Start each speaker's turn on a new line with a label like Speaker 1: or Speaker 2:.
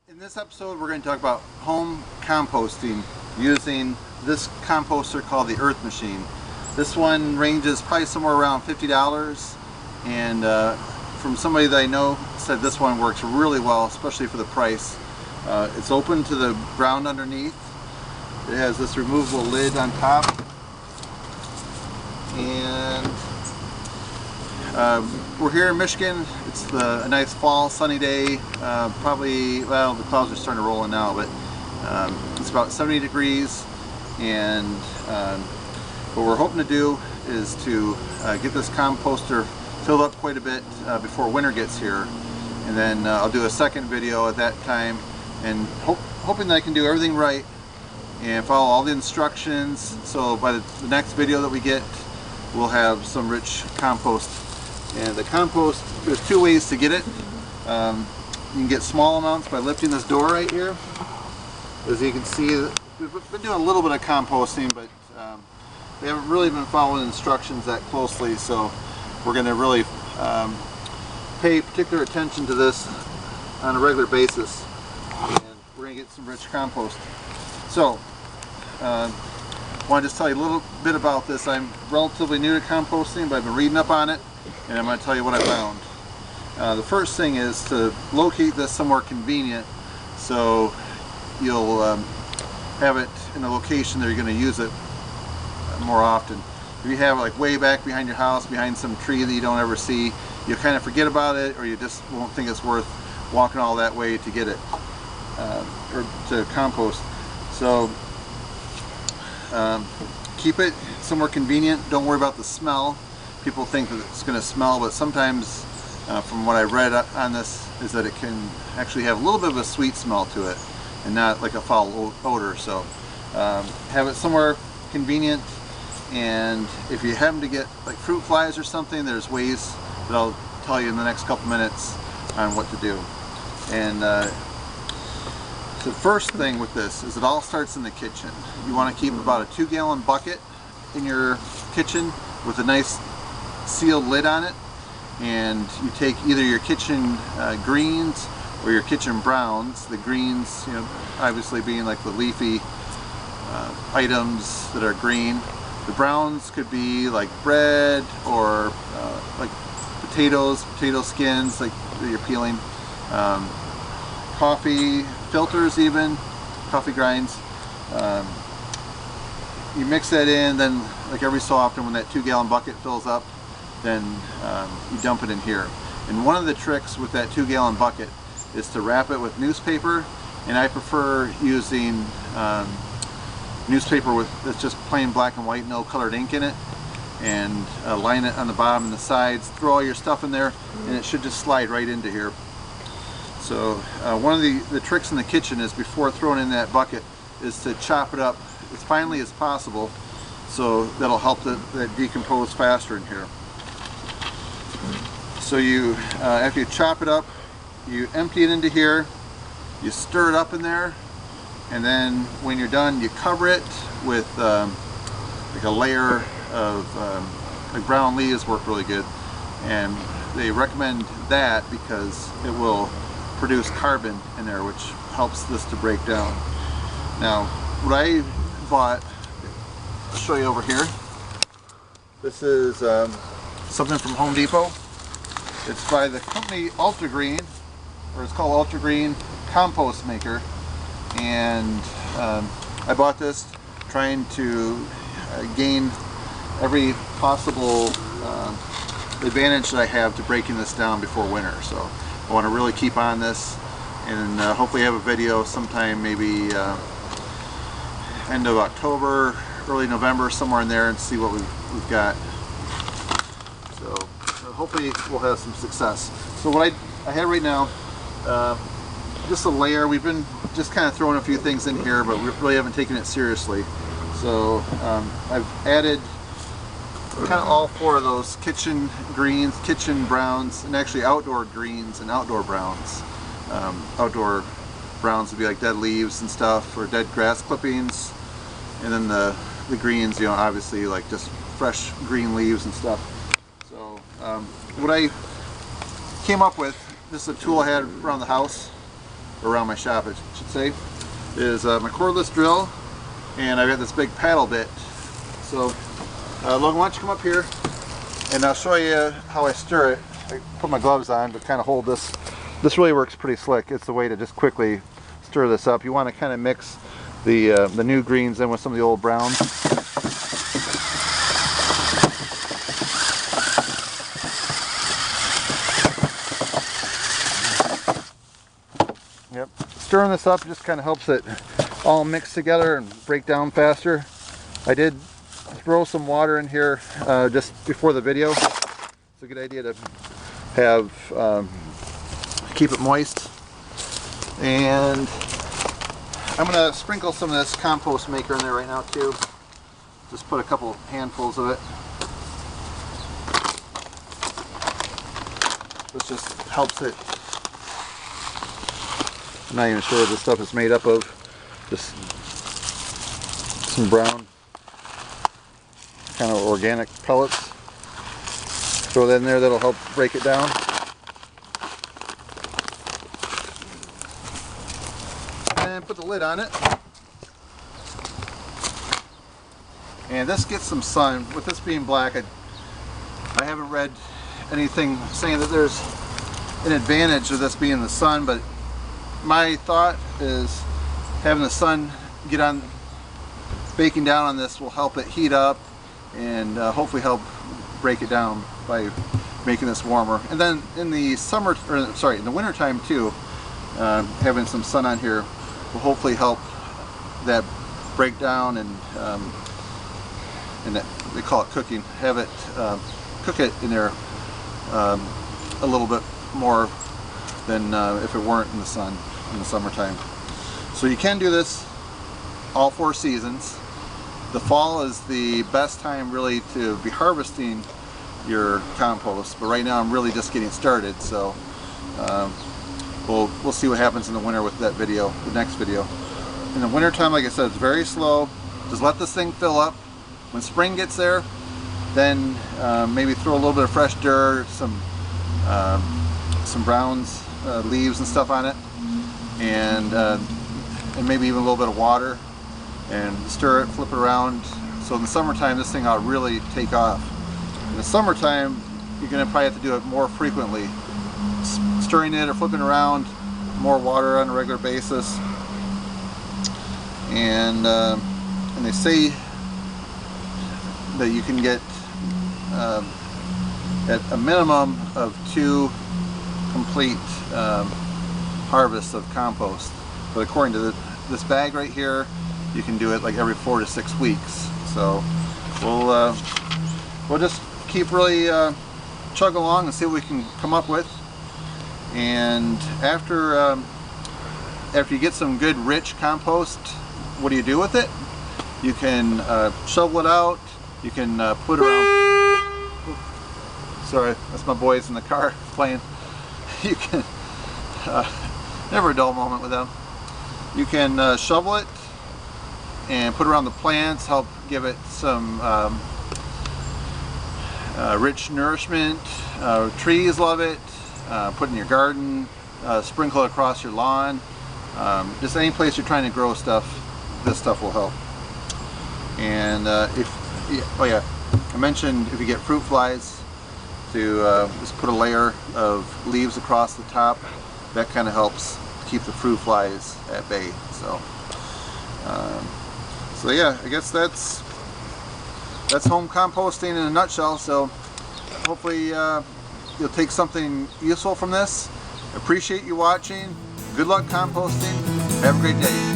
Speaker 1: In this episode we're going to talk about home composting using this composter called the Earth Machine. This one ranges probably somewhere around $50, and from somebody that I know said this one works really well, especially for the price. It's open to the ground underneath. It has this removable lid on top, and we're here in Michigan. It's a nice fall sunny day. Probably, well, the clouds are starting to roll in now, but it's about 70 degrees, and what we're hoping to do is to get this composter filled up quite a bit before winter gets here, and then I'll do a second video at that time, and hoping that I can do everything right and follow all the instructions, so by the next video that we get, we'll have some rich compost. And the compost, there's two ways to get it. You can get small amounts by lifting this door right here. As you can see, we've been doing a little bit of composting, but we haven't really been following instructions that closely, so we're going to really pay particular attention to this on a regular basis, and we're going to get some rich compost. So, I want to just tell you a little bit about this. I'm relatively new to composting, but I've been reading up on it, and I'm going to tell you what I found. The first thing is to locate this somewhere convenient, so you'll have it in a location that you're going to use it more often. If you have it like way back behind your house, behind some tree that you don't ever see, you'll kind of forget about it, or you just won't think it's worth walking all that way to get it, or to compost. So keep it somewhere convenient. Don't worry about the smell. People think that it's going to smell, but sometimes from what I read on this is that it can actually have a little bit of a sweet smell to it and not like a foul odor. So have it somewhere convenient, and if you happen to get like fruit flies or something, there's ways that I'll tell you in the next couple minutes on what to do. And the first thing with this is it all starts in the kitchen. You want to keep about a 2-gallon bucket in your kitchen with a nice sealed lid on it, and you take either your kitchen greens or your kitchen browns. The greens, you know, obviously being like the leafy items that are green. The browns could be like bread or like potatoes, potato skins like that you're peeling. Coffee filters, even coffee grinds. You mix that in, then like every so often when that 2-gallon bucket fills up, then you dump it in here. And one of the tricks with that 2-gallon bucket is to wrap it with newspaper, and I prefer using newspaper that's just plain black and white, no colored ink in it, and line it on the bottom and the sides. Throw all your stuff in there, and it should just slide right into here. So one of the tricks in the kitchen is, before throwing in that bucket, is to chop it up as finely as possible, so that'll help that decompose faster in here. So you, after you chop it up, you empty it into here, you stir it up in there, and then when you're done, you cover it with like a layer of like brown leaves. Work really good, and they recommend that because it will produce carbon in there, which helps this to break down. Now, what I bought, I'll show you over here. This is something from Home Depot. It's by the company Ultra Green, or it's called Ultra Green Compost Maker, and I bought this trying to gain every possible advantage that I have to breaking this down before winter. So I want to really keep on this, and hopefully have a video sometime, maybe end of October, early November, somewhere in there, and see what we've got. So hopefully we'll have some success. So what I have right now, just a layer. We've been just kind of throwing a few things in here, but we really haven't taken it seriously. So I've added kind of all 4 of those kitchen greens, kitchen browns, and actually outdoor greens and outdoor browns. Outdoor browns would be like dead leaves and stuff, or dead grass clippings, and then the greens, you know, obviously like just fresh green leaves and stuff. So what I came up with, this is a tool I had around the house, around my shop, I should say, is my cordless drill, and I've got this big paddle bit. So Logan, why don't you come up here and I'll show you how I stir it. I put my gloves on to kind of hold this. This really works pretty slick. It's the way to just quickly stir this up. You want to kind of mix the new greens in with some of the old browns. Yep, stirring this up just kind of helps it all mix together and break down faster. I did throw some water in here just before the video. It's a good idea to have keep it moist. And I'm going to sprinkle some of this compost maker in there right now too. Just put a couple handfuls of it. This just helps it. I'm not even sure what this stuff is made up of. Just some brown kind of organic pellets. Throw that in there, that'll help break it down. And put the lid on it. And this gets some sun. With this being black, I haven't read anything saying that there's an advantage of this being the sun, but my thought is having the sun get on, baking down on this will help it heat up and hopefully help break it down by making this warmer. And then in the summer, or sorry, in the winter time too, having some sun on here will hopefully help that break down and that, they call it cooking. Have it cook it in there a little bit more than if it weren't in the sun in the summertime. So you can do this all 4 seasons. The fall is the best time really to be harvesting your compost, but right now I'm really just getting started, so we'll see what happens in the winter with that video, the next video. In the winter time, like I said, it's very slow. Just let this thing fill up. When spring gets there, then maybe throw a little bit of fresh dirt, some browns, leaves and stuff on it, and maybe even a little bit of water, and stir it, flip it around. So in the summertime, this thing ought to really take off. In the summertime, you're going to probably have to do it more frequently, stirring it or flipping around, more water on a regular basis. And they say that you can get at a minimum of 2 complete harvests of compost. But according to this bag right here, you can do it like every 4 to 6 weeks. So we'll just keep really chug along and see what we can come up with. And after you get some good rich compost, what do you do with it? You can shovel it out. You can put around. Sorry, that's my boys in the car playing. You can never a dull moment with them. You can shovel it and put around the plants, help give it some rich nourishment. Trees love it. Put it in your garden, sprinkle it across your lawn. Just any place you're trying to grow stuff, this stuff will help. And I mentioned if you get fruit flies, to just put a layer of leaves across the top. That kind of helps keep the fruit flies at bay. So yeah, I guess that's home composting in a nutshell. So hopefully you'll take something useful from this. Appreciate you watching. Good luck composting. Have a great day.